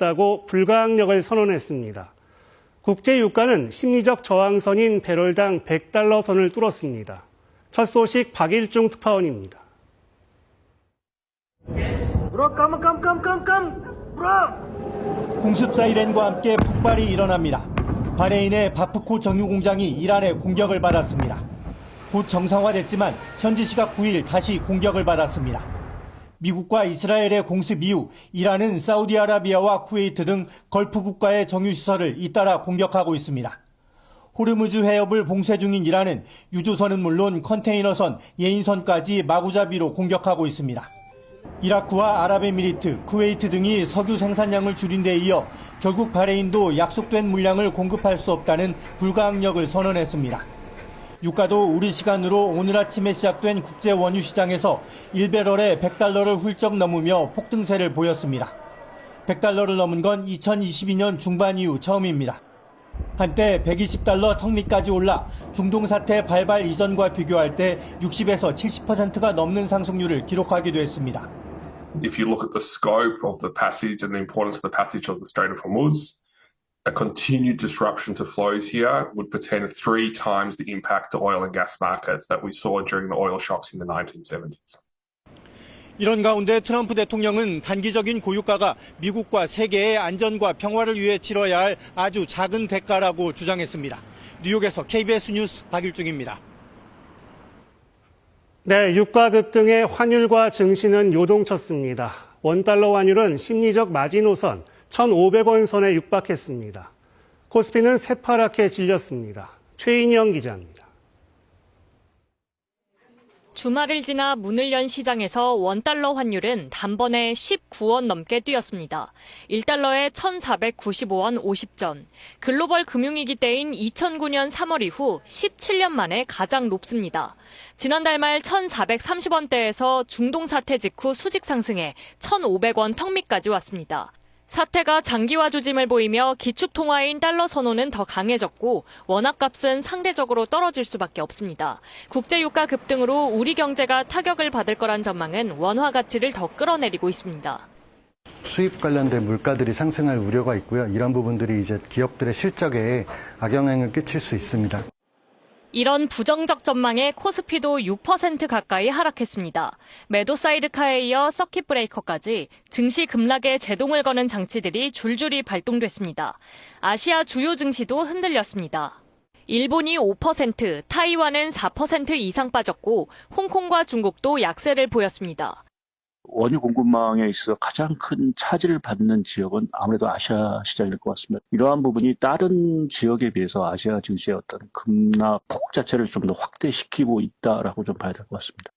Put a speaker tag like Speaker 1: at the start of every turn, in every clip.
Speaker 1: 있다고 불가항력을 선언했습니다. 국제 유가는 심리적 저항선인 배럴당 100달러 선을 뚫었습니다. 첫 소식 박일중 특파원입니다.
Speaker 2: 공습 사이렌과 함께 폭발이 일어납니다. 바레인의 바프코 정유공장이 이란의 공격을 받았습니다. 곧 정상화됐지만 현지 시각 9일 다시 공격을 받았습니다. 미국과 이스라엘의 공습 이후 이란은 사우디아라비아와 쿠웨이트 등 걸프 국가의 정유시설을 잇따라 공격하고 있습니다. 호르무즈 해협을 봉쇄 중인 이란은 유조선은 물론 컨테이너선, 예인선까지 마구잡이로 공격하고 있습니다. 이라크와 아랍에미리트, 쿠웨이트 등이 석유 생산량을 줄인 데 이어 결국 바레인도 약속된 물량을 공급할 수 없다는 불가항력을 선언했습니다. 유가도 우리 시간으로 오늘 아침에 시작된 국제 원유 시장에서 1배럴에 100달러를 훌쩍 넘으며 폭등세를 보였습니다. 100달러를 넘은 건 2022년 중반 이후 처음입니다. 한때 120달러 턱 밑까지 올라 중동 사태 발발 이전과 비교할 때 60에서 70%가 넘는 상승률을 기록하기도 했습니다.
Speaker 3: If you look at the scope of the passage and the importance of the passage of the Strait of Hormuz, a continued disruption to flows here would portend 3 times the impact to oil and gas markets that we saw during the oil shocks in the 1970s.
Speaker 2: 이런 가운데 트럼프 대통령은 단기적인 고유가가 미국과 세계의 안전과 평화를 위해 치러야 할 아주 작은 대가라고 주장했습니다. 뉴욕에서 KBS 뉴스 박일중입니다.
Speaker 1: 네, 유가 급등에 환율과 증시는 요동쳤습니다. 원달러 환율은 심리적 마지노선 1,500원 선에 육박했습니다. 코스피는 새파랗게 질렸습니다. 최인영 기자입니다.
Speaker 4: 주말을 지나 문을 연 시장에서 원달러 환율은 단번에 19원 넘게 뛰었습니다. 1달러에 1,495원 50전. 글로벌 금융위기 때인 2009년 3월 이후 17년 만에 가장 높습니다. 지난달 말 1,430원대에서 중동 사태 직후 수직 상승해 1,500원 턱 밑까지 왔습니다. 사태가 장기화 조짐을 보이며 기축통화인 달러 선호는 더 강해졌고 원화값은 상대적으로 떨어질 수밖에 없습니다. 국제유가 급등으로 우리 경제가 타격을 받을 거란 전망은 원화 가치를 더 끌어내리고 있습니다.
Speaker 5: 수입 관련된 물가들이 상승할 우려가 있고요. 이런 부분들이 이제 기업들의 실적에 악영향을 끼칠 수 있습니다.
Speaker 4: 이런 부정적 전망에 코스피도 6% 가까이 하락했습니다. 매도 사이드카에 이어 서킷 브레이커까지 증시 급락에 제동을 거는 장치들이 줄줄이 발동됐습니다. 아시아 주요 증시도 흔들렸습니다. 일본이 5%, 타이완은 4% 이상 빠졌고 홍콩과 중국도 약세를 보였습니다.
Speaker 6: 원유 공급망에 있어서 가장 큰 차질을 받는 지역은 아무래도 아시아 시장일 것 같습니다. 이러한 부분이 다른 지역에 비해서 아시아 증시의 어떤 급락폭 자체를 좀 더 확대시키고 있다라고 좀 봐야 될 것 같습니다.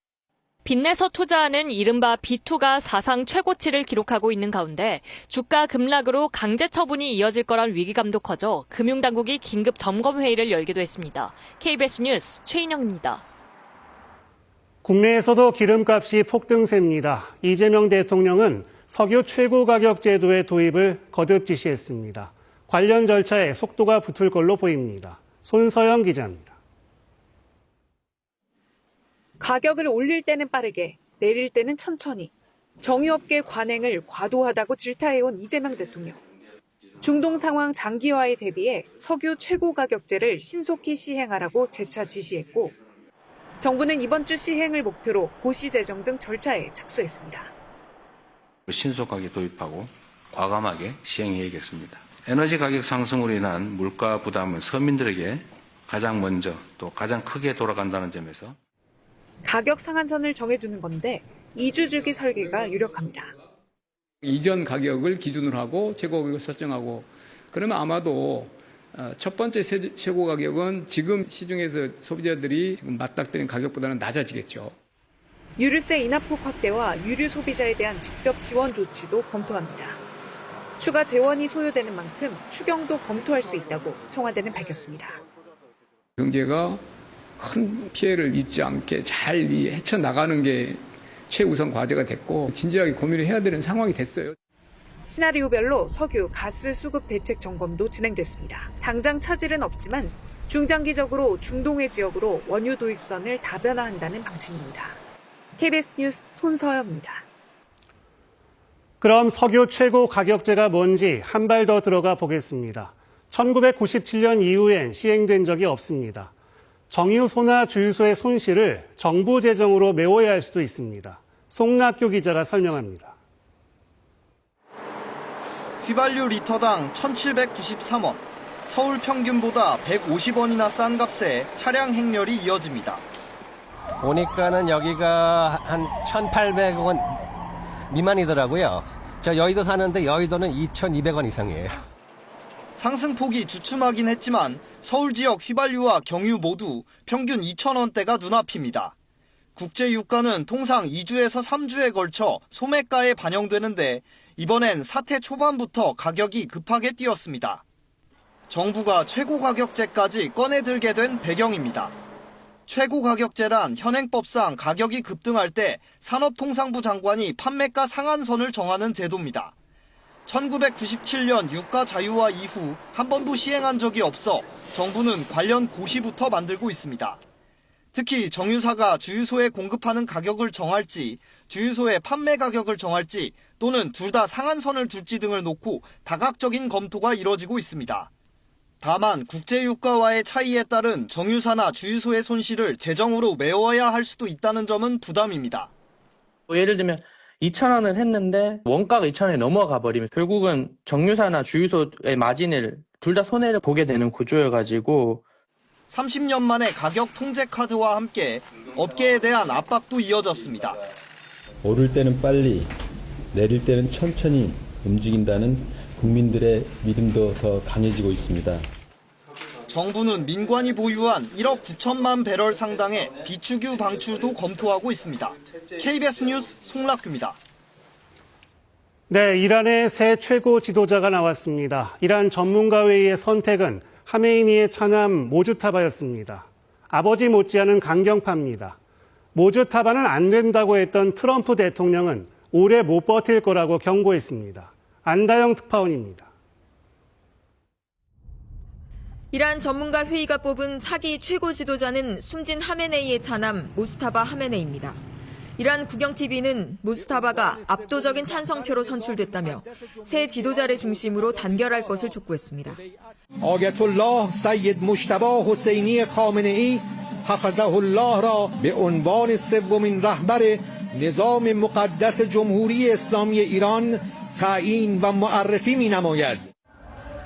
Speaker 4: 빚내서 투자하는 이른바 B2가 사상 최고치를 기록하고 있는 가운데 주가 급락으로 강제 처분이 이어질 거란 위기감도 커져 금융당국이 긴급 점검회의를 열기도 했습니다. KBS 뉴스 최인영입니다.
Speaker 1: 국내에서도 기름값이 폭등세입니다. 이재명 대통령은 석유 최고가격 제도의 도입을 거듭 지시했습니다. 관련 절차에 속도가 붙을 걸로 보입니다. 손서영 기자입니다.
Speaker 7: 가격을 올릴 때는 빠르게, 내릴 때는 천천히. 정유업계 관행을 과도하다고 질타해온 이재명 대통령. 중동 상황 장기화에 대비해 석유 최고가격제를 신속히 시행하라고 재차 지시했고 정부는 이번 주 시행을 목표로 고시 제정 등 절차에 착수했습니다.
Speaker 8: 신속하게 도입하고 과감하게 시행해야겠습니다. 에너지 가격 상승으로 인한 물가 부담은 서민들에게 가장 먼저 또 가장 크게 돌아간다는 점에서
Speaker 7: 가격 상한선을 정해두는 건데 2주 주기 설계가 유력합니다.
Speaker 9: 이전 가격을 기준으로 하고 최고 가격을 설정하고 그러면 아마도 첫 번째 최고 가격은 지금 시중에서 소비자들이 지금 맞닥뜨린 가격보다는 낮아지겠죠.
Speaker 7: 유류세 인하폭 확대와 유류 소비자에 대한 직접 지원 조치도 검토합니다. 추가 재원이 소요되는 만큼 추경도 검토할 수 있다고 청와대는 밝혔습니다.
Speaker 9: 경제가 큰 피해를 입지 않게 잘 헤쳐나가는 게 최우선 과제가 됐고 진지하게 고민을 해야 되는 상황이 됐어요.
Speaker 7: 시나리오별로 석유, 가스 수급 대책 점검도 진행됐습니다. 당장 차질은 없지만 중장기적으로 중동해 지역으로 원유 도입선을 다변화한다는 방침입니다. KBS 뉴스 손서영입니다.
Speaker 1: 그럼 석유 최고 가격제가 뭔지 한 발 더 들어가 보겠습니다. 1997년 이후엔 시행된 적이 없습니다. 정유소나 주유소의 손실을 정부 재정으로 메워야 할 수도 있습니다. 송낙규 기자가 설명합니다.
Speaker 10: 휘발유 리터당 1,793원, 서울 평균보다 150원이나 싼 값에 차량 행렬이 이어집니다.
Speaker 11: 보니까는 여기가 한 1,800원 미만이더라고요. 저 여의도 사는데 여의도는 2,200원 이상이에요.
Speaker 10: 상승폭이 주춤하긴 했지만 서울 지역 휘발유와 경유 모두 평균 2,000원대가 눈앞입니다. 국제 유가는 통상 2주에서 3주에 걸쳐 소매가에 반영되는데 이번엔 사태 초반부터 가격이 급하게 뛰었습니다. 정부가 최고 가격제까지 꺼내들게 된 배경입니다. 최고 가격제란 현행법상 가격이 급등할 때 산업통상부 장관이 판매가 상한선을 정하는 제도입니다. 1997년 유가 자유화 이후 한 번도 시행한 적이 없어 정부는 관련 고시부터 만들고 있습니다. 특히 정유사가 주유소에 공급하는 가격을 정할지, 주유소의 판매 가격을 정할지, 또는 둘 다 상한선을 둘지 등을 놓고 다각적인 검토가 이뤄지고 있습니다. 다만 국제유가와의 차이에 따른 정유사나 주유소의 손실을 재정으로 메워야 할 수도 있다는 점은 부담입니다.
Speaker 12: 예를 들면 2,000원을 했는데 원가가 2,000원이 넘어가 버리면 결국은 정유사나 주유소의 마진을 둘 다 손해를 보게 되는 구조여가지고
Speaker 10: 30년 만에 가격 통제 카드와 함께 업계에 대한 압박도 이어졌습니다.
Speaker 13: 오를 때는 빨리, 내릴 때는 천천히 움직인다는 국민들의 믿음도 더 강해지고 있습니다.
Speaker 10: 정부는 민관이 보유한 1억 9천만 배럴 상당의 비축유 방출도 검토하고 있습니다. KBS 뉴스 송락규입니다.
Speaker 1: 네, 이란의 새 최고 지도자가 나왔습니다. 이란 전문가회의의 선택은 하메이니의 차남 모주타바였습니다. 아버지 못지않은 강경파입니다. 모주타바는 안 된다고 했던 트럼프 대통령은 오래 못 버틸 거라고 경고했습니다. 안다영 특파원입니다.
Speaker 14: 이란 전문가 회의가 뽑은 차기 최고 지도자는 숨진 하메네이의 차남 모스타바 하메네이입니다. 이란 국영TV는 모스타바가 압도적인 찬성표로 선출됐다며 새 지도자를 중심으로 단결할 것을 촉구했습니다.
Speaker 2: آیتالله سید مجتبی حسینی خامنه‌ای حفظه الله را به عنوان سومین رهبر نظام مقدس جمهوری اسلامی ایران تعیین و معرفی می‌نماید.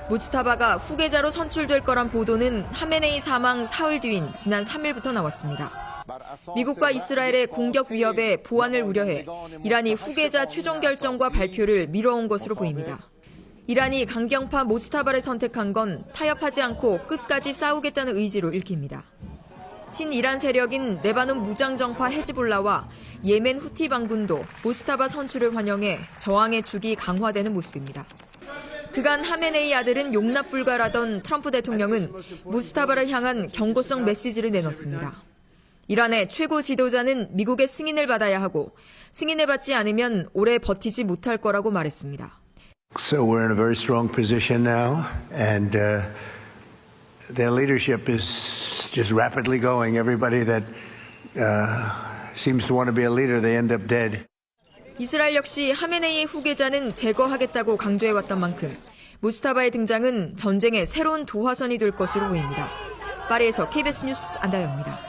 Speaker 14: 모스타바가 후계자로 선출될 거란 보도는 하메네이 사망 사흘 뒤인 지난 3일부터 나왔습니다. 미국과 이스라엘의 공격 위협에 보완을 우려해 이란이 후계자 최종 결정과 발표를 미뤄온 것으로 보입니다. 이란이 강경파 모스타바를 선택한 건 타협하지 않고 끝까지 싸우겠다는 의지로 읽힙니다. 친이란 세력인 레바논 무장정파 헤즈볼라와 예멘 후티 반군도 모스타바 선출을 환영해 저항의 축이 강화되는 모습입니다. 그간 하메네이 아들은 용납 불가라던 트럼프 대통령은 모스타바를 향한 경고성 메시지를 내놨습니다. 이란의 최고 지도자는 미국의 승인을 받아야 하고 승인을 받지 않으면 오래 버티지 못할 거라고 말했습니다.
Speaker 15: So we're in a very strong position now, and their leadership is just rapidly going. Everybody that seems to want to be a leader, they end up dead.
Speaker 14: 이스라엘 역시 하메네이의 후계자는 제거하겠다고 강조해왔던 만큼 모스타바의 등장은 전쟁의 새로운 도화선이 될 것으로 보입니다. 파리에서 KBS 뉴스 안다영입니다.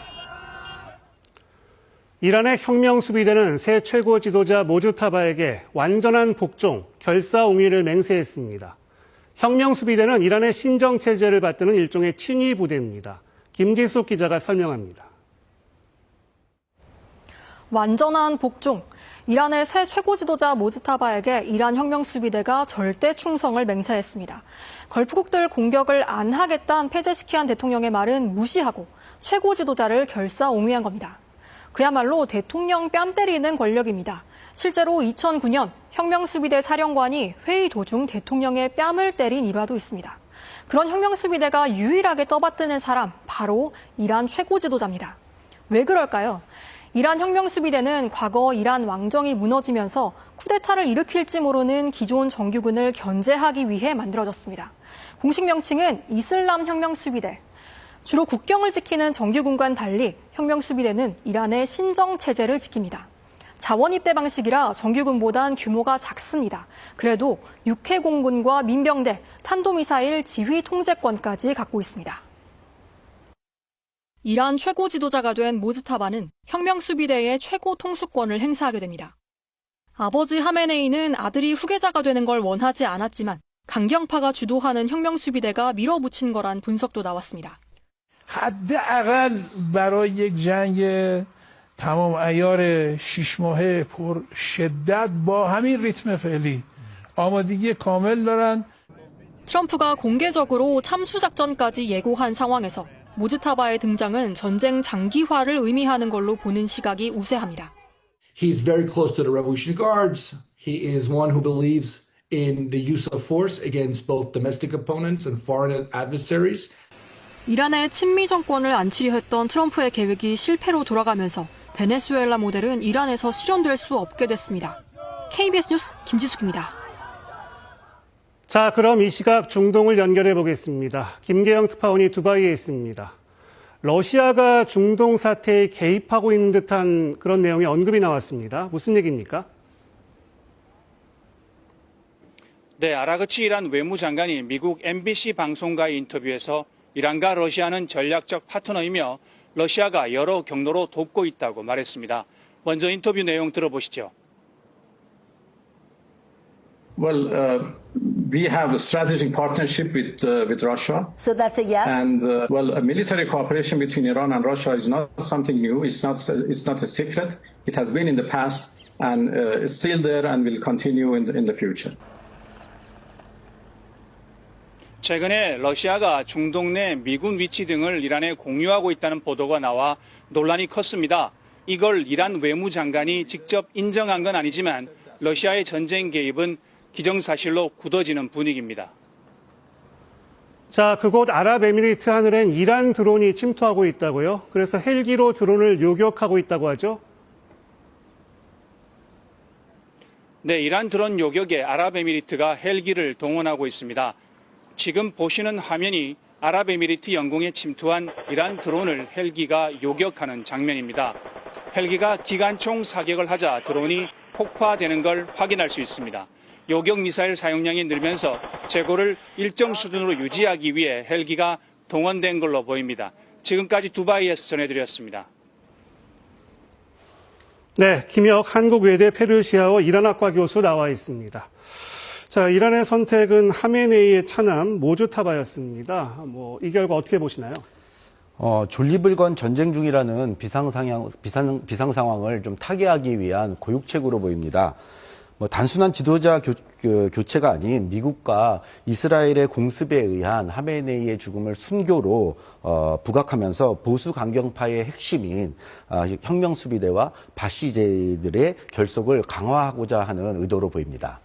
Speaker 1: 이란의 혁명수비대는 새 최고 지도자 모주타바에게 완전한 복종, 결사옹위를 맹세했습니다. 혁명수비대는 이란의 신정체제를 받드는 일종의 친위 부대입니다. 김지숙 기자가 설명합니다.
Speaker 16: 완전한 복종. 이란의 새 최고 지도자 모즈타바에게 이란 혁명수비대가 절대 충성을 맹세했습니다. 걸프국들 공격을 안 하겠다는 페제시키안 대통령의 말은 무시하고 최고 지도자를 결사옹위한 겁니다. 그야말로 대통령 뺨 때리는 권력입니다. 실제로 2009년 혁명수비대 사령관이 회의 도중 대통령의 뺨을 때린 일화도 있습니다. 그런 혁명수비대가 유일하게 떠받드는 사람, 바로 이란 최고 지도자입니다. 왜 그럴까요? 이란 혁명수비대는 과거 이란 왕정이 무너지면서 쿠데타를 일으킬지 모르는 기존 정규군을 견제하기 위해 만들어졌습니다. 공식 명칭은 이슬람 혁명수비대. 주로 국경을 지키는 정규군과는 달리 혁명수비대는 이란의 신정체제를 지킵니다. 자원 입대 방식이라 정규군보단 규모가 작습니다. 그래도 육해공군과 민병대, 탄도미사일 지휘 통제권까지 갖고 있습니다. 이란 최고 지도자가 된 모즈타바는 혁명수비대의 최고 통수권을 행사하게 됩니다. 아버지 하메네이는 아들이 후계자가 되는 걸 원하지 않았지만 강경파가 주도하는 혁명수비대가 밀어붙인 거란 분석도 나왔습니다.
Speaker 17: حداقل برای یک جنگ تمام عیار 6 ماهه پر شدت با همین ریتم فعلی آمادگی کامل دارن.
Speaker 16: 트럼프가 공개적으로 참수작전까지 예고한 상황에서 모즈타바의 등장은 전쟁 장기화를 의미하는 걸로 보는 시각이 우세합니다.
Speaker 18: He's very close to the Revolutionary Guards. He is one who believes in the use of force against both domestic opponents and foreign adversaries.
Speaker 16: 이란의 친미 정권을 안치려 했던 트럼프의 계획이 실패로 돌아가면서 베네수엘라 모델은 이란에서 실현될 수 없게 됐습니다. KBS 뉴스 김지숙입니다.
Speaker 1: 자, 그럼 이 시각 중동을 연결해 보겠습니다. 김계영 특파원이 두바이에 있습니다. 러시아가 중동 사태에 개입하고 있는 듯한 그런 내용의 언급이 나왔습니다. 무슨 얘기입니까?
Speaker 19: 네, 아라그치 이란 외무장관이 미국 MBC 방송과의 인터뷰에서 이란과 러시아는 전략적 파트너이며 러시아가 여러 경로로 돕고 있다고 말했습니다. 먼저 인터뷰 내용 들어보시죠.
Speaker 20: Well, we have a strategic partnership with Russia.
Speaker 21: So that's a yes.
Speaker 20: And well, a military cooperation between Iran and Russia is not something new. It's not a secret. It has been in the past and is still there and will continue in the future.
Speaker 19: 최근에 러시아가 중동 내 미군 위치 등을 이란에 공유하고 있다는 보도가 나와 논란이 컸습니다. 이걸 이란 외무장관이 직접 인정한 건 아니지만 러시아의 전쟁 개입은 기정사실로 굳어지는 분위기입니다.
Speaker 1: 자, 그곳 아랍에미리트 하늘엔 이란 드론이 침투하고 있다고요? 그래서 헬기로 드론을 요격하고 있다고 하죠?
Speaker 19: 네, 이란 드론 요격에 아랍에미리트가 헬기를 동원하고 있습니다. 지금 보시는 화면이 아랍에미리트 영공에 침투한 이란 드론을 헬기가 요격하는 장면입니다. 헬기가 기관총 사격을 하자 드론이 폭파되는 걸 확인할 수 있습니다. 요격 미사일 사용량이 늘면서 재고를 일정 수준으로 유지하기 위해 헬기가 동원된 걸로 보입니다. 지금까지 두바이에서 전해드렸습니다.
Speaker 1: 네, 김혁 한국외대 페르시아어 이란학과 교수 나와 있습니다. 자, 이란의 선택은 하메네이의 차남 모주타바였습니다. 이 결과 어떻게 보시나요?
Speaker 22: 존립을 건 전쟁 중이라는 비상 상황을 좀 타개하기 위한 고육책으로 보입니다. 단순한 지도자 교체가 아닌 미국과 이스라엘의 공습에 의한 하메네이의 죽음을 순교로 부각하면서 보수 강경파의 핵심인 혁명수비대와 바시제들의 결속을 강화하고자 하는 의도로 보입니다.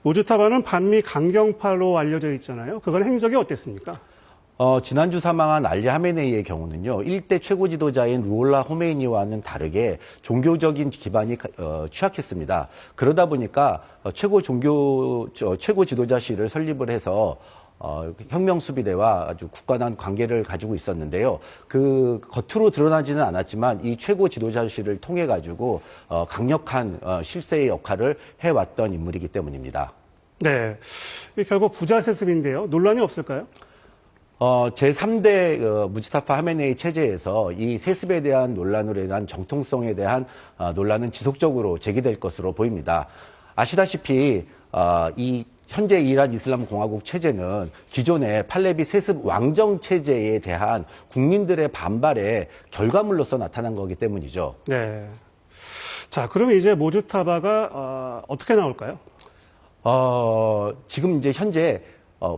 Speaker 1: 모주타바는 반미 강경파로 알려져 있잖아요. 그건 행적이 어땠습니까?
Speaker 22: 지난주 사망한 알리 하메네이의 경우는요, 일대 최고 지도자인 루올라 호메이니와는 다르게 종교적인 기반이 취약했습니다. 그러다 보니까 최고 지도자실을 설립을 해서 혁명수비대와 아주 굳건한 관계를 가지고 있었는데요. 그 겉으로 드러나지는 않았지만 이 최고 지도자실을 통해 가지고 강력한 실세의 역할을 해왔던 인물이기 때문입니다.
Speaker 1: 네, 결국 부자 세습인데요. 논란이 없을까요?
Speaker 22: 제3대 무지타파 하메네이 체제에서 이 세습에 대한 논란으로 인한 정통성에 대한 논란은 지속적으로 제기될 것으로 보입니다. 아시다시피 이 현재 이란 이슬람 공화국 체제는 기존의 팔레비 세습 왕정 체제에 대한 국민들의 반발의 결과물로서 나타난 거기 때문이죠.
Speaker 1: 네. 자, 그러면 이제 모주타바가 어떻게 나올까요?
Speaker 22: 지금 이제 현재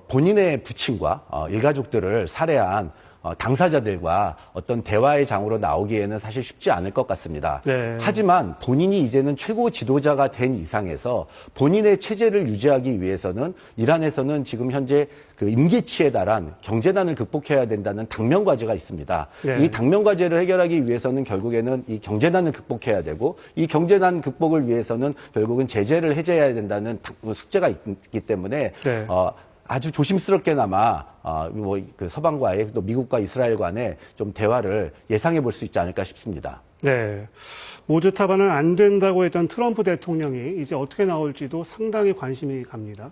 Speaker 22: 본인의 부친과 일가족들을 살해한 당사자들과 어떤 대화의 장으로 나오기에는 사실 쉽지 않을 것 같습니다.
Speaker 1: 네.
Speaker 22: 하지만 본인이 이제는 최고 지도자가 된 이상에서 본인의 체제를 유지하기 위해서는 이란에서는 지금 현재 그 임계치에 달한 경제난을 극복해야 된다는 당면 과제가 있습니다.
Speaker 1: 네.
Speaker 22: 이 당면 과제를 해결하기 위해서는 결국에는 이 경제난을 극복해야 되고 이 경제난 극복을 위해서는 결국은 제재를 해제해야 된다는 숙제가 있기 때문에
Speaker 1: 네.
Speaker 22: 아주 조심스럽게나마 그 서방과의 또 미국과 이스라엘 간의 좀 대화를 예상해 볼 수 있지 않을까 싶습니다.
Speaker 1: 네. 모즈타바는 안 된다고 했던 트럼프 대통령이 이제 어떻게 나올지도 상당히 관심이 갑니다.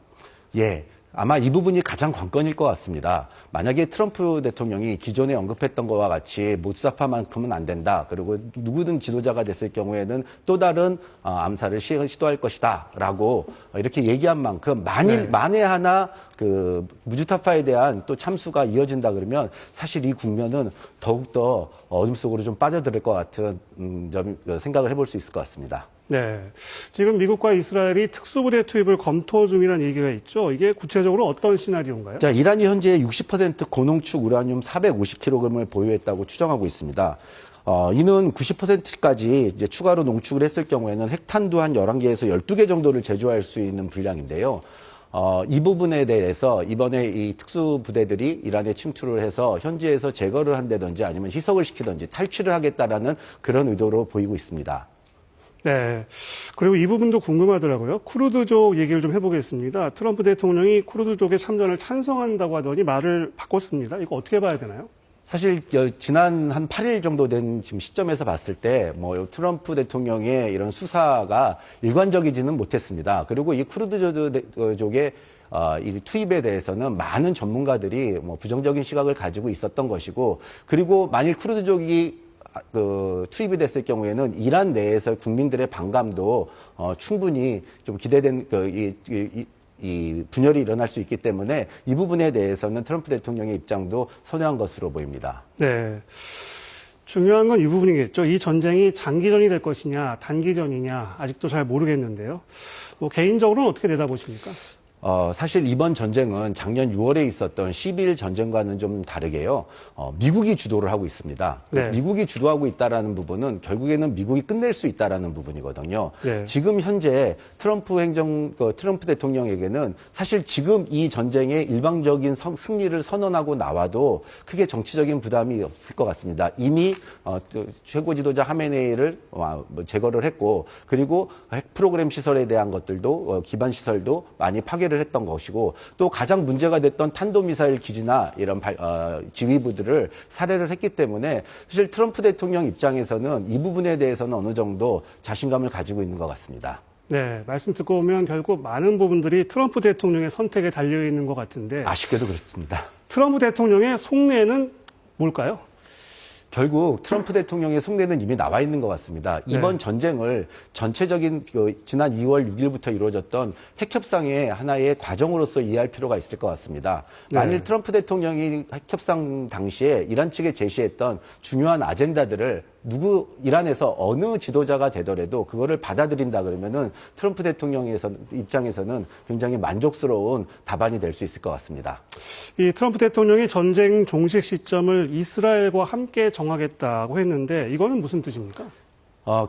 Speaker 22: 예. 아마 이 부분이 가장 관건일 것 같습니다. 만약에 트럼프 대통령이 기존에 언급했던 것과 같이 모즈타파만큼은 안 된다. 그리고 누구든 지도자가 됐을 경우에는 또 다른 암살을 시도할 것이다. 라고 이렇게 얘기한 만큼 만에 하나 그 무즈타파에 대한 또 참수가 이어진다 그러면 사실 이 국면은 더욱더 어둠 속으로 좀 빠져들 것 같은 생각을 해볼 수 있을 것 같습니다.
Speaker 1: 네. 지금 미국과 이스라엘이 특수부대 투입을 검토 중이라는 얘기가 있죠. 이게 구체적으로 어떤 시나리오인가요?
Speaker 22: 자, 이란이 현재 60% 고농축 우라늄 450kg을 보유했다고 추정하고 있습니다. 이는 90%까지 이제 추가로 농축을 했을 경우에는 핵탄두 한 11개에서 12개 정도를 제조할 수 있는 분량인데요. 이 부분에 대해서 이번에 이 특수부대들이 이란에 침투를 해서 현지에서 제거를 한다든지 아니면 희석을 시키든지 탈취를 하겠다라는 그런 의도로 보이고 있습니다.
Speaker 1: 네. 그리고 이 부분도 궁금하더라고요. 쿠르드족 얘기를 좀 해보겠습니다. 트럼프 대통령이 쿠르드족의 참전을 찬성한다고 하더니 말을 바꿨습니다. 이거 어떻게 봐야 되나요?
Speaker 22: 사실 지난 한 8일 정도 된 지금 시점에서 봤을 때 트럼프 대통령의 이런 수사가 일관적이지는 못했습니다. 그리고 이 쿠르드족의 이 투입에 대해서는 많은 전문가들이 부정적인 시각을 가지고 있었던 것이고, 그리고 만일 쿠르드족이 투입이 됐을 경우에는 이란 내에서 국민들의 반감도 충분히 좀 기대된 이 분열이 일어날 수 있기 때문에 이 부분에 대해서는 트럼프 대통령의 입장도 선회한 것으로 보입니다.
Speaker 1: 네. 중요한 건 이 부분이겠죠. 이 전쟁이 장기전이 될 것이냐, 단기전이냐, 아직도 잘 모르겠는데요. 개인적으로는 어떻게 내다보십니까?
Speaker 22: 사실 이번 전쟁은 작년 6월에 있었던 12일 전쟁과는 좀 다르게요. 미국이 주도를 하고 있습니다.
Speaker 1: 네.
Speaker 22: 미국이 주도하고 있다라는 부분은 결국에는 미국이 끝낼 수 있다라는 부분이거든요.
Speaker 1: 네.
Speaker 22: 지금 현재 트럼프 대통령에게는 사실 지금 이 전쟁의 일방적인 승리를 선언하고 나와도 크게 정치적인 부담이 없을 것 같습니다. 이미 최고 지도자 하메네이를 제거를 했고, 그리고 핵 프로그램 시설에 대한 것들도 기반 시설도 많이 파괴를 했던 것이고, 또 가장 문제가 됐던 탄도미사일 기지나 이런 지휘부들을 살해를 했기 때문에 사실 트럼프 대통령 입장에서는 이 부분에 대해서는 어느 정도 자신감을 가지고 있는 것 같습니다.
Speaker 1: 네, 말씀 듣고 보면 결국 많은 부분들이 트럼프 대통령의 선택에 달려있는 것 같은데,
Speaker 22: 아쉽게도 그렇습니다.
Speaker 1: 트럼프 대통령의 속내는 뭘까요?
Speaker 22: 결국 트럼프 대통령의 속내는 이미 나와 있는 것 같습니다. 이번 전쟁을 전체적인 지난 2월 6일부터 이루어졌던 핵협상의 하나의 과정으로서 이해할 필요가 있을 것 같습니다. 만일 트럼프 대통령이 핵협상 당시에 이란 측에 제시했던 중요한 아젠다들을 이란에서 어느 지도자가 되더라도 그거를 받아들인다 그러면은 트럼프 대통령의 입장에서는 굉장히 만족스러운 답안이 될 수 있을 것 같습니다.
Speaker 1: 이 트럼프 대통령이 전쟁 종식 시점을 이스라엘과 함께 정하겠다고 했는데 이거는 무슨 뜻입니까?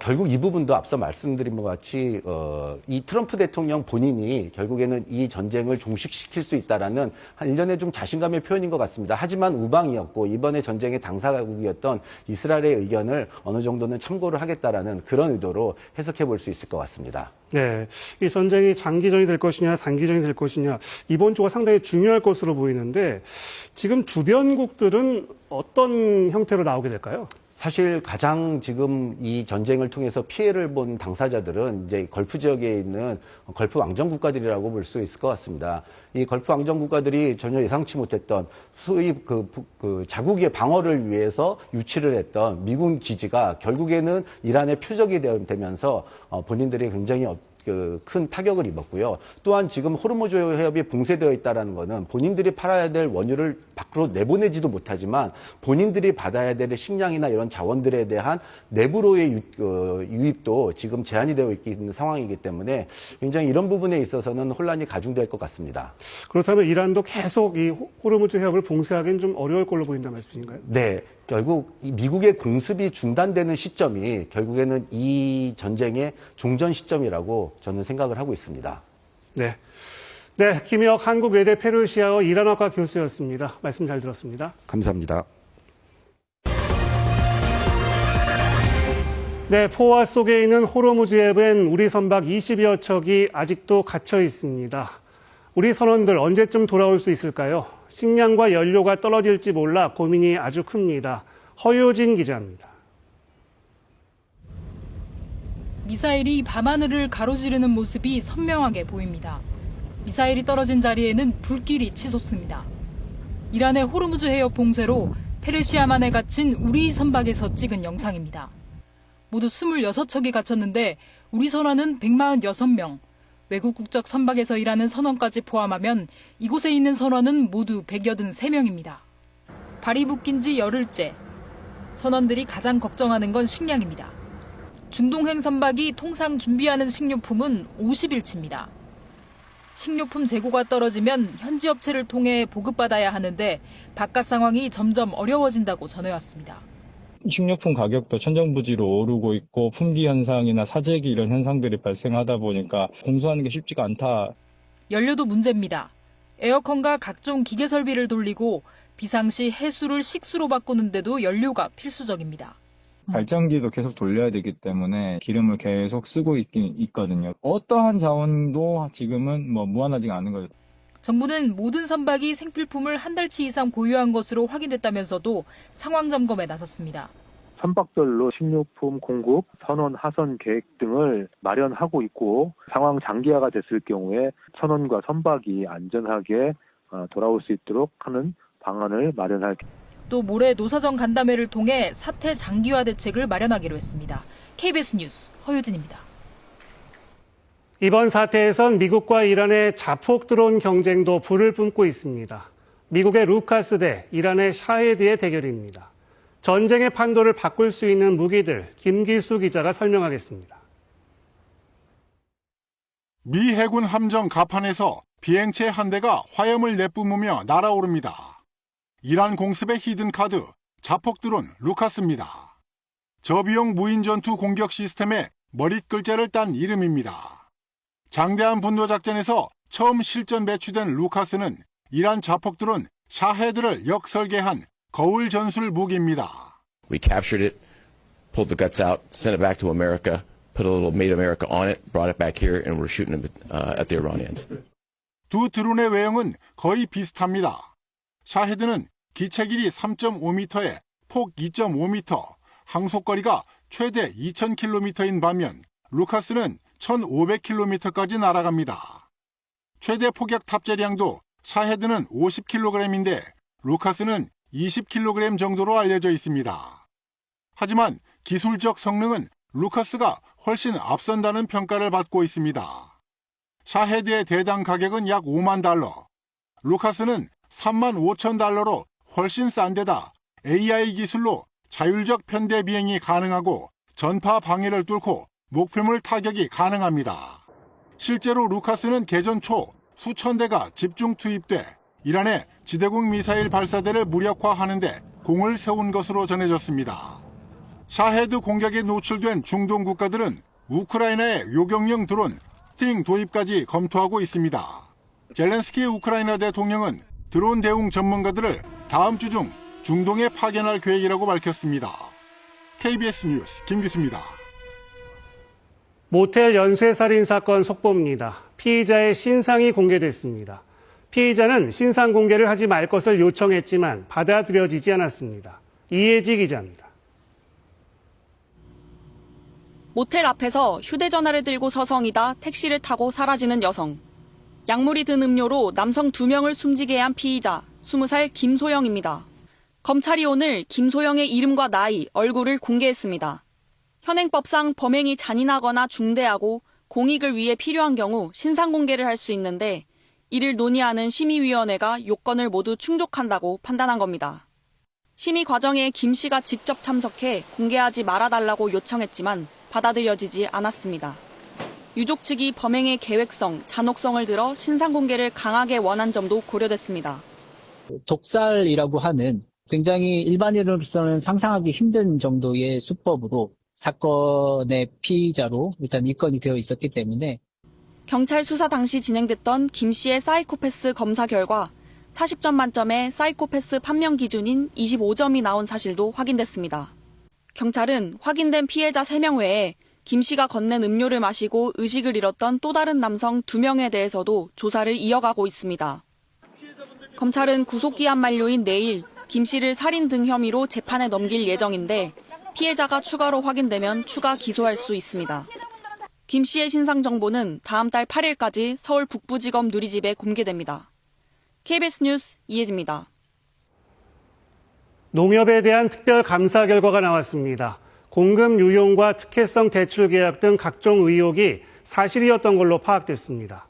Speaker 22: 결국 이 부분도 앞서 말씀드린 것 같이 이 트럼프 대통령 본인이 결국에는 이 전쟁을 종식시킬 수 있다라는 한 일련의 좀 자신감의 표현인 것 같습니다. 하지만 우방이었고 이번에 전쟁의 당사국이었던 이스라엘의 의견을 어느 정도는 참고를 하겠다라는 그런 의도로 해석해 볼 수 있을 것 같습니다.
Speaker 1: 네, 이 전쟁이 장기전이 될 것이냐 단기전이 될 것이냐 이번 주가 상당히 중요할 것으로 보이는데 지금 주변국들은 어떤 형태로 나오게 될까요?
Speaker 22: 사실 가장 지금 이 전쟁을 통해서 피해를 본 당사자들은 이제 걸프 지역에 있는 걸프 왕정 국가들이라고 볼 수 있을 것 같습니다. 이 걸프 왕정 국가들이 전혀 예상치 못했던 소위 그 자국의 방어를 위해서 유치를 했던 미군 기지가 결국에는 이란의 표적이 되면서 본인들이 굉장히 큰 타격을 입었고요. 또한 지금 호르무즈 해협이 봉쇄되어 있다는 것은 본인들이 팔아야 될 원유를 밖으로 내보내지도 못하지만 본인들이 받아야 될 식량이나 이런 자원들에 대한 내부로의 유입도 지금 제한이 되어 있는 상황이기 때문에 굉장히 이런 부분에 있어서는 혼란이 가중될 것 같습니다.
Speaker 1: 그렇다면 이란도 계속 이 호르무즈 해협을 봉쇄하기는 좀 어려울 걸로 보인다는 말씀인가요?
Speaker 22: 네. 결국 미국의 공습이 중단되는 시점이 결국에는 이 전쟁의 종전 시점이라고 저는 생각을 하고 있습니다.
Speaker 1: 네. 네, 김혁 한국외대 페르시아어 이란학과 교수였습니다. 말씀 잘 들었습니다.
Speaker 22: 감사합니다.
Speaker 1: 네, 포화 속에 있는 호르무즈 해협엔 우리 선박 20여 척이 아직도 갇혀 있습니다. 우리 선원들 언제쯤 돌아올 수 있을까요? 식량과 연료가 떨어질지 몰라 고민이 아주 큽니다. 허효진 기자입니다.
Speaker 3: 미사일이 밤하늘을 가로지르는 모습이 선명하게 보입니다. 미사일이 떨어진 자리에는 불길이 치솟습니다. 이란의 호르무즈 해협 봉쇄로 페르시아만에 갇힌 우리 선박에서 찍은 영상입니다. 모두 26척이 갇혔는데 우리 선원은 146명, 외국 국적 선박에서 일하는 선원까지 포함하면 이곳에 있는 선원은 모두 183명입니다. 발이 묶인 지 열흘째. 선원들이 가장 걱정하는 건 식량입니다. 중동행 선박이 통상 준비하는 식료품은 50일치입니다. 식료품 재고가 떨어지면 현지 업체를 통해 보급받아야 하는데 바깥 상황이 점점 어려워진다고 전해왔습니다.
Speaker 21: 식료품 가격도 천정부지로 오르고 있고 품귀 현상이나 사재기 이런 현상들이 발생하다 보니까 공수하는 게 쉽지가 않다.
Speaker 3: 연료도 문제입니다. 에어컨과 각종 기계 설비를 돌리고 비상시 해수를 식수로 바꾸는데도 연료가 필수적입니다.
Speaker 21: 발전기도 계속 돌려야 되기 때문에 기름을 계속 쓰고 있거든요. 어떠한 자원도 지금은 무한하지가 않은 거죠.
Speaker 3: 정부는 모든 선박이 생필품을 한 달치 이상 보유한 것으로 확인됐다면서도 상황 점검에 나섰습니다.
Speaker 23: 선박별로 식료품 공급, 선원 하선 계획 등을 마련하고 있고 상황 장기화가 됐을 경우에 선원과 선박이 안전하게 돌아올 수 있도록 하는 방안을 마련할
Speaker 3: 또 모레 노사정 간담회를 통해 사태 장기화 대책을 마련하기로 했습니다. KBS 뉴스 허유진입니다.
Speaker 1: 이번 사태에선 미국과 이란의 자폭 드론 경쟁도 불을 뿜고 있습니다. 미국의 루카스 대 이란의 샤헤드의 대결입니다. 전쟁의 판도를 바꿀 수 있는 무기들, 김기수 기자가 설명하겠습니다.
Speaker 24: 미 해군 함정 가판에서 비행체 한 대가 화염을 내뿜으며 날아오릅니다. 이란 공습의 히든카드, 자폭 드론 루카스입니다. 저비용 무인 전투 공격 시스템의 머릿글자를 딴 이름입니다. 장대한 분노작전에서 처음 실전 배치된 루카스는 이란 자폭 드론 샤헤드를 역설계한 거울 전술 무기입니다.
Speaker 25: We captured it, pulled the guts out, sent it back to America, put a little Made America on it, brought it back here, and we're shooting them at the Iranians.
Speaker 24: 두 드론의 외형은 거의 비슷합니다. 샤헤드는 기체 길이 3.5m에 폭 2.5m, 항속거리가 최대 2,000km인 반면 루카스는 1,500km까지 날아갑니다. 최대 폭격 탑재량도 샤헤드는 50kg인데 루카스는 20kg 정도로 알려져 있습니다. 하지만 기술적 성능은 루카스가 훨씬 앞선다는 평가를 받고 있습니다. 샤헤드의 대당 가격은 약 5만 달러, 루카스는 3만 5천 달러로 훨씬 싼 데다 AI 기술로 자율적 편대 비행이 가능하고 전파 방해를 뚫고 목표물 타격이 가능합니다. 실제로 루카스는 개전 초 수천 대가 집중 투입돼 이란의 지대공 미사일 발사대를 무력화하는 데 공을 세운 것으로 전해졌습니다. 샤헤드 공격에 노출된 중동 국가들은 우크라이나의 요격용 드론 스팅 도입까지 검토하고 있습니다. 젤렌스키 우크라이나 대통령은 드론 대응 전문가들을 다음 주 중 중동에 파견할 계획이라고 밝혔습니다. KBS 뉴스 김기수입니다.
Speaker 1: 모텔 연쇄살인 사건 속보입니다. 피의자의 신상이 공개됐습니다. 피의자는 신상 공개를 하지 말 것을 요청했지만 받아들여지지 않았습니다. 이혜지 기자입니다.
Speaker 26: 모텔 앞에서 휴대전화를 들고 서성이다 택시를 타고 사라지는 여성. 약물이 든 음료로 남성 2명을 숨지게 한 피의자 20살 김소영입니다. 검찰이 오늘 김소영의 이름과 나이, 얼굴을 공개했습니다. 현행법상 범행이 잔인하거나 중대하고 공익을 위해 필요한 경우 신상 공개를 할 수 있는데 이를 논의하는 심의위원회가 요건을 모두 충족한다고 판단한 겁니다. 심의 과정에 김 씨가 직접 참석해 공개하지 말아달라고 요청했지만 받아들여지지 않았습니다. 유족 측이 범행의 계획성, 잔혹성을 들어 신상 공개를 강하게 원한 점도 고려됐습니다.
Speaker 27: 독살이라고 하는 굉장히 일반인으로서는 상상하기 힘든 정도의 수법으로 사건의 피의자로 일단 입건이 되어 있었기 때문에
Speaker 26: 경찰 수사 당시 진행됐던 김 씨의 사이코패스 검사 결과 40점 만점에 사이코패스 판명 기준인 25점이 나온 사실도 확인됐습니다. 경찰은 확인된 피해자 3명 외에 김 씨가 건넨 음료를 마시고 의식을 잃었던 또 다른 남성 2명에 대해서도 조사를 이어가고 있습니다. 검찰은 구속기한 만료인 내일 김 씨를 살인 등 혐의로 재판에 넘길 예정인데 피해자가 추가로 확인되면 추가 기소할 수 있습니다. 김 씨의 신상 정보는 다음 달 8일까지 서울 북부지검 누리집에 공개됩니다. KBS 뉴스 이혜지입니다.
Speaker 1: 농협에 대한 특별 감사 결과가 나왔습니다. 공급 유용과 특혜성 대출 계약 등 각종 의혹이 사실이었던 걸로 파악됐습니다.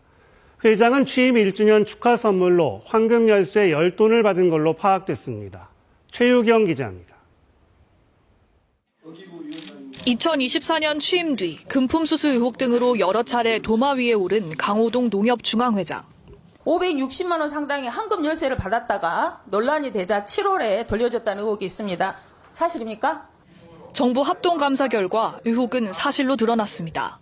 Speaker 1: 회장은 취임 1주년 축하 선물로 황금 열쇠 10돈을 받은 걸로 파악됐습니다. 최유경 기자입니다.
Speaker 3: 2024년 취임 뒤 금품 수수 의혹 등으로 여러 차례 도마 위에 오른 강호동 농협 중앙회장.
Speaker 4: 560만 원 상당의 황금 열쇠를 받았다가 논란이 되자 7월에 돌려줬다는 의혹이 있습니다. 사실입니까?
Speaker 3: 정부 합동감사 결과 의혹은 사실로 드러났습니다.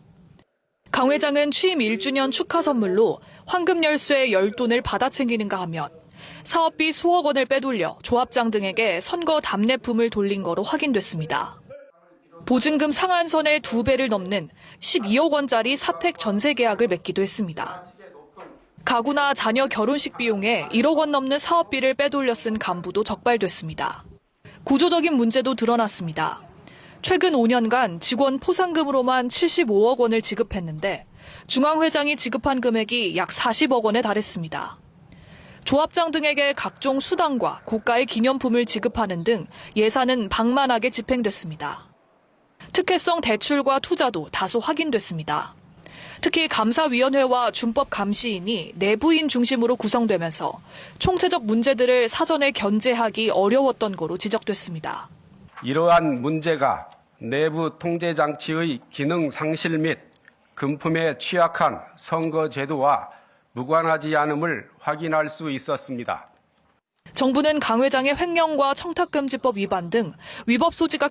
Speaker 3: 강 회장은 취임 1주년 축하 선물로 황금 열쇠 10돈을 받아 챙기는가 하면 사업비 수억 원을 빼돌려 조합장 등에게 선거 답례품을 돌린 거로 확인됐습니다. 보증금 상한선의 2배를 넘는 12억 원짜리 사택 전세 계약을 맺기도 했습니다. 가구나 자녀 결혼식 비용에 1억 원 넘는 사업비를 빼돌려 쓴 간부도 적발됐습니다. 구조적인 문제도 드러났습니다. 최근 5년간 직원 포상금으로만 75억 원을 지급했는데 중앙회장이 지급한 금액이 약 40억 원에 달했습니다. 조합장 등에게 각종 수당과 고가의 기념품을 지급하는 등 예산은 방만하게 집행됐습니다. 특혜성 대출과 투자도 다소 확인됐습니다. 특히 감사위원회와 준법감시인이 내부인 중심으로 구성되면서 총체적 문제들을 사전에 견제하기 어려웠던 거로 지적됐습니다.
Speaker 5: 이러한 문제가 내부 통제장치의 기능 상실 및 금품에 취약한 선거제도와 무관하지 않음을 확인할 수 있었습니다.
Speaker 3: 정부는 강 회장의 횡령과 청탁금지법 위반 등 위법 소지가